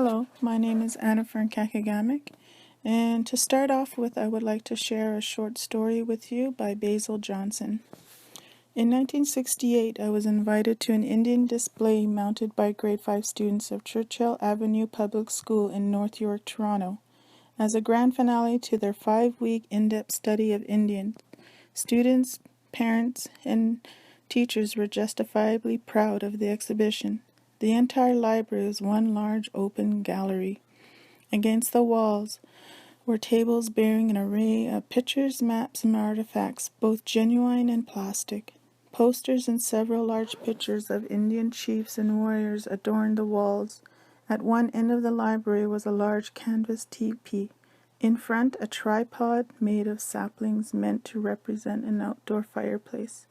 Hello, my name is Anna Fernkakagamic, and to start off with, I would like to share a short story with you by Basil Johnson. In 1968, I was invited to an Indian display mounted by grade 5 students of Churchill Avenue Public School in North York, Toronto. As a grand finale to their 5-week in-depth study of Indians, students, parents, and teachers were justifiably proud of the exhibition. The entire library was one large open gallery. Against the walls were tables bearing an array of pictures, maps, and artifacts, both genuine and plastic. Posters and several large pictures of Indian chiefs and warriors adorned the walls. At one end of the library was a large canvas teepee. In front, a tripod made of saplings meant to represent an outdoor fireplace.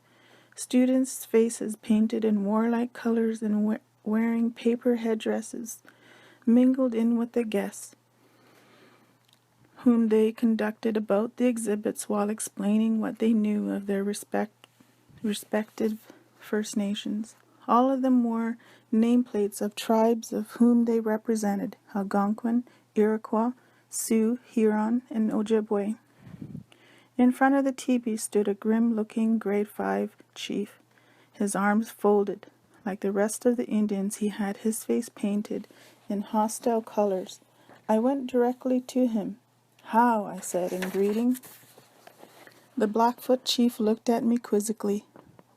Students' faces painted in warlike colors and wearing paper headdresses mingled in with the guests, whom they conducted about the exhibits while explaining what they knew of their respective First Nations. All of them wore nameplates of tribes of whom they represented: Algonquin, Iroquois, Sioux, Huron, and Ojibwe. In front of the teepee stood a grim-looking grade 5 chief, his arms folded. Like the rest of the Indians, he had his face painted in hostile colors. I went directly to him. "How?" I said in greeting. The Blackfoot chief looked at me quizzically.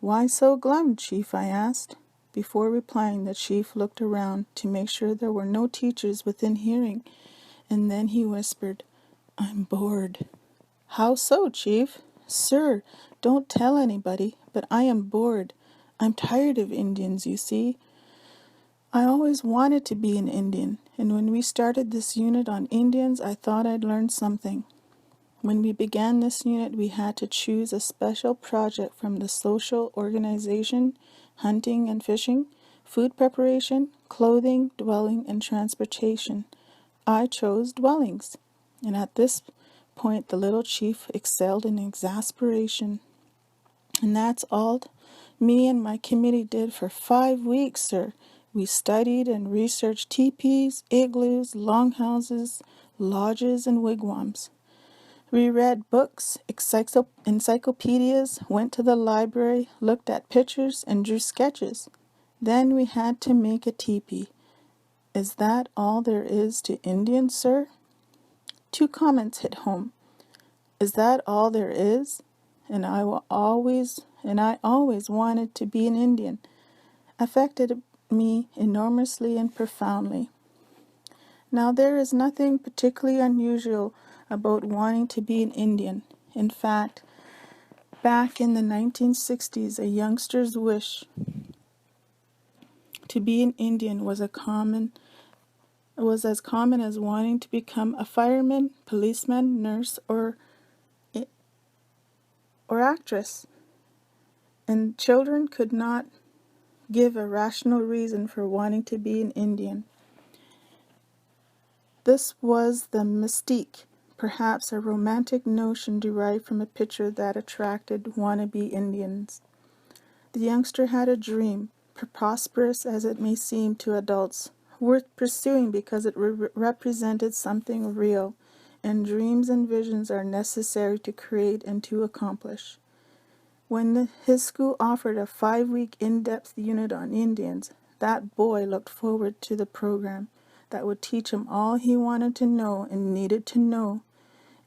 "Why so glum, chief?" I asked. Before replying, the chief looked around to make sure there were no teachers within hearing, and then he whispered, "I'm bored." "How so, chief?" "Sir, don't tell anybody, but I am bored. I'm tired of Indians, you see. I always wanted to be an Indian, and when we started this unit on Indians, I thought I'd learn something. When we began this unit, we had to choose a special project from the social organization, hunting and fishing, food preparation, clothing, dwelling, and transportation. I chose dwellings, and at this point the little chief exhaled in exasperation. "And that's all me and my committee did for 5 weeks, sir. We studied and researched teepees, igloos, longhouses, lodges, and wigwams. We read books, encyclopedias, went to the library, looked at pictures, and drew sketches. Then we had to make a teepee. Is that all there is to Indians, sir?" 2 comments hit home. Is that all there is? And I always wanted to be an Indian. Affected me enormously and profoundly. Now, there is nothing particularly unusual about wanting to be an Indian. In fact, back in the 1960s, a youngster's wish to be an Indian was as common as wanting to become a fireman, policeman, nurse, or actress. And children could not give a rational reason for wanting to be an Indian. This was the mystique, perhaps a romantic notion derived from a picture that attracted wannabe Indians. The youngster had a dream, preposterous as it may seem to adults, worth pursuing because it represented something real, and dreams and visions are necessary to create and to accomplish. When his school offered a 5-week in-depth unit on Indians, that boy looked forward to the program that would teach him all he wanted to know and needed to know,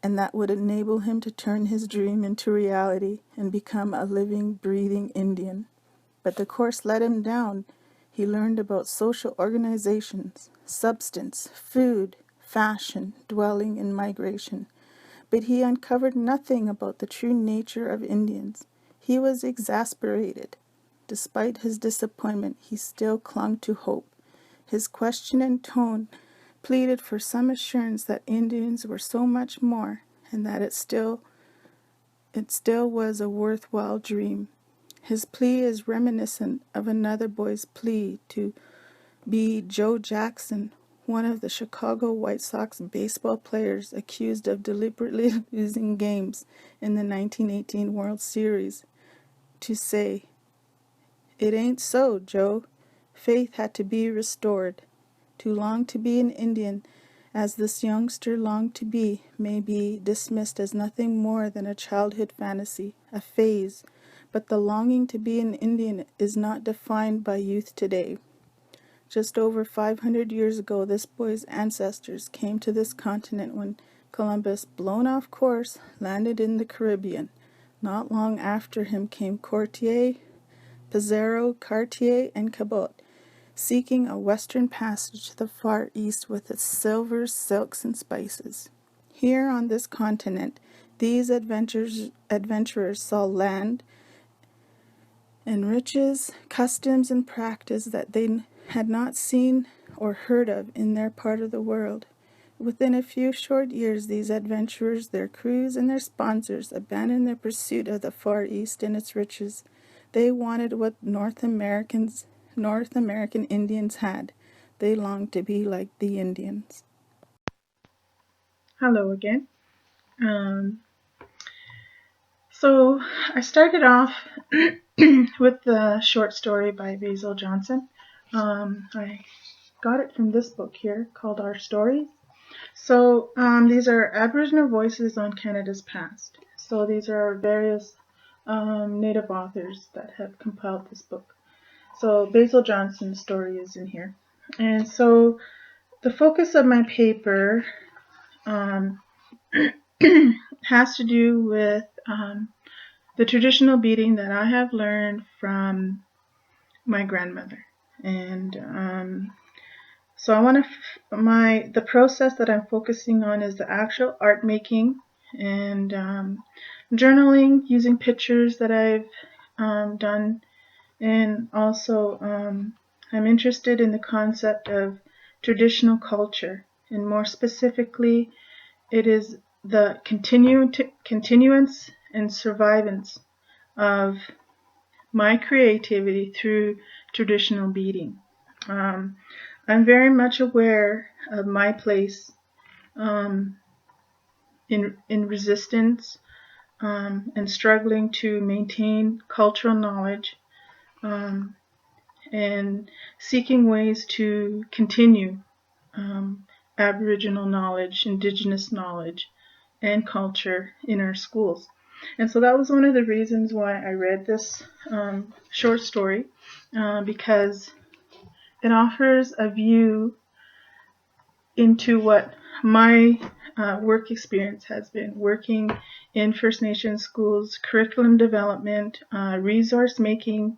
and that would enable him to turn his dream into reality and become a living, breathing Indian. But the course let him down. He learned about social organizations, substance, food, fashion, dwelling, and migration. But he uncovered nothing about the true nature of Indians. He was exasperated. Despite his disappointment, he still clung to hope. His question and tone pleaded for some assurance that Indians were so much more, and that it still was a worthwhile dream. His plea is reminiscent of another boy's plea to be Joe Jackson, one of the Chicago White Sox baseball players accused of deliberately losing games in the 1918 World Series, to say, "It ain't so, Joe. Faith had to be restored." To long to be an Indian, as this youngster longed to be, may be dismissed as nothing more than a childhood fantasy, a phase, but the longing to be an Indian is not defined by youth today. Just over 500 years ago, this boy's ancestors came to this continent when Columbus, blown off course, landed in the Caribbean. Not long after him came Courtier, Pizarro, Cartier, and Cabot, seeking a western passage to the far east with its silvers, silks, and spices. Here on this continent, these adventurers saw land and riches, customs, and practice that they had not seen or heard of in their part of the world. Within a few short years, these adventurers, their crews, and their sponsors abandoned their pursuit of the Far East and its riches. They wanted what North American Indians had. They longed to be like the Indians. Hello again. So I started off with the short story by Basil Johnson. I got it from this book here called Our Stories. So these are Aboriginal voices on Canada's past. So these are various Native authors that have compiled this book. So Basil Johnson's story is in here. And so the focus of my paper has to do with the traditional beading that I have learned from my grandmother. And so I want to, the process that I'm focusing on is the actual art making and journaling using pictures that I've done. And also I'm interested in the concept of traditional culture, and more specifically, it is the continuance and survivance of my creativity through traditional beading. I'm very much aware of my place in resistance and struggling to maintain cultural knowledge and seeking ways to continue Aboriginal knowledge, Indigenous knowledge, and culture in our schools. And so that was one of the reasons why I read this short story, because it offers a view into what my work experience has been, working in First Nations schools, curriculum development, resource making,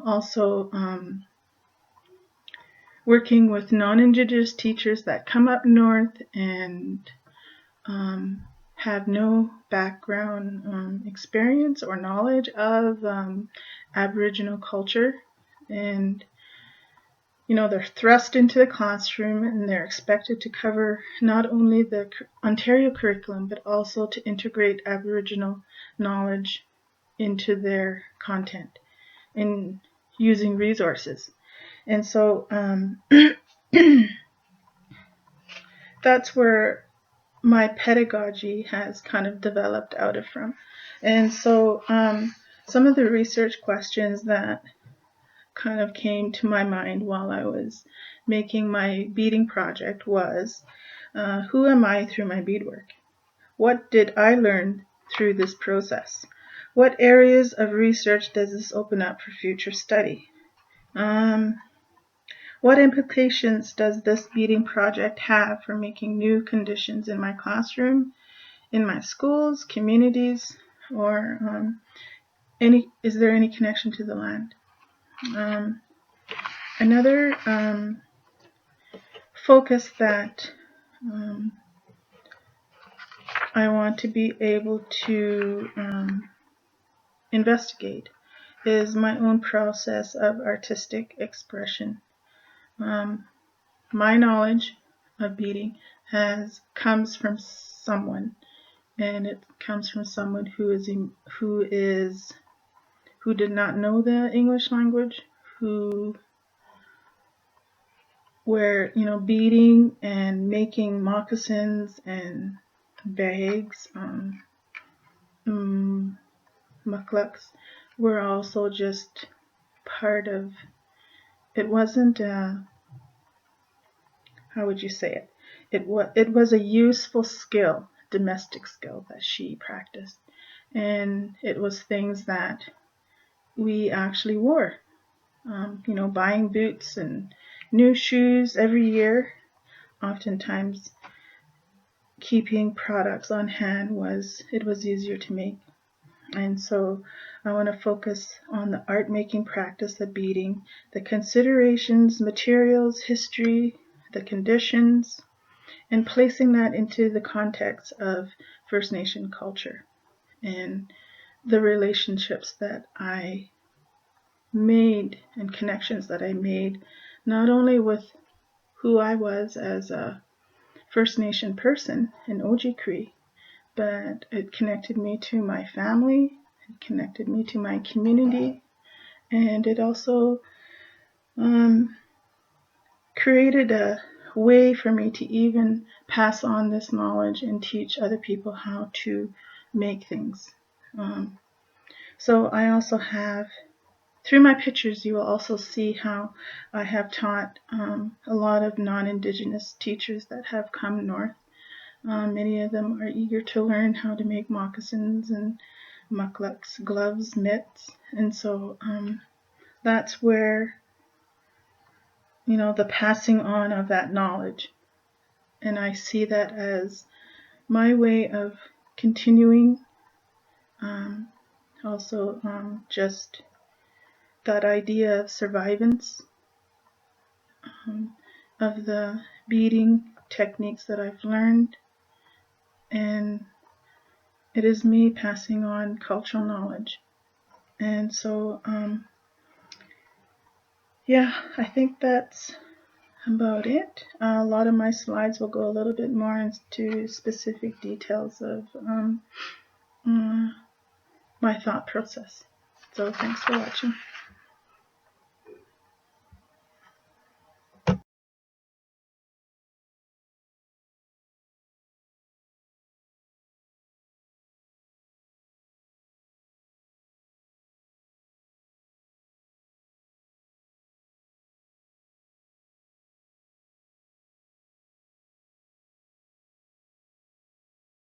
also working with non-Indigenous teachers that come up north and have no background experience or knowledge of Aboriginal culture. And they're thrust into the classroom and they're expected to cover not only the Ontario curriculum, but also to integrate Aboriginal knowledge into their content and using resources. And so that's where my pedagogy has kind of developed out of from. And so some of the research questions that kind of came to my mind while I was making my beading project was, who am I through my beadwork? What did I learn through this process? What areas of research does this open up for future study? What implications does this beading project have for making new conditions in my classroom, in my schools, communities, or is there any connection to the land? Another focus that I want to be able to investigate is my own process of artistic expression. My knowledge of beading comes from someone, and it comes from someone who did not know the English language, where beading and making moccasins and bags, mucklucks, were also just part of. It wasn't how would you say it? It was a useful skill, domestic skill that she practiced, and it was things that we actually wore. Buying boots and new shoes every year. Oftentimes, keeping products on hand was easier to make. And so I want to focus on the art making practice of beading, the considerations, materials, history, the conditions, and placing that into the context of First Nation culture and the relationships that I made and connections that I made, not only with who I was as a First Nation person in Ojibwe, but it connected me to my family, it connected me to my community, and it also um, created a way for me to even pass on this knowledge and teach other people how to make things. Um, so I also have, through my pictures, you will also see how I have taught a lot of non-Indigenous teachers that have come north. Many of them are eager to learn how to make moccasins and mucklucks, gloves, mitts, and so that's where the passing on of that knowledge, and I see that as my way of continuing. Um, Also, just that idea of survivance, of the beading techniques that I've learned, and it is me passing on cultural knowledge. And so, yeah, I think that's about it. A lot of my slides will go a little bit more into specific details of uh, my thought process. So thanks for watching.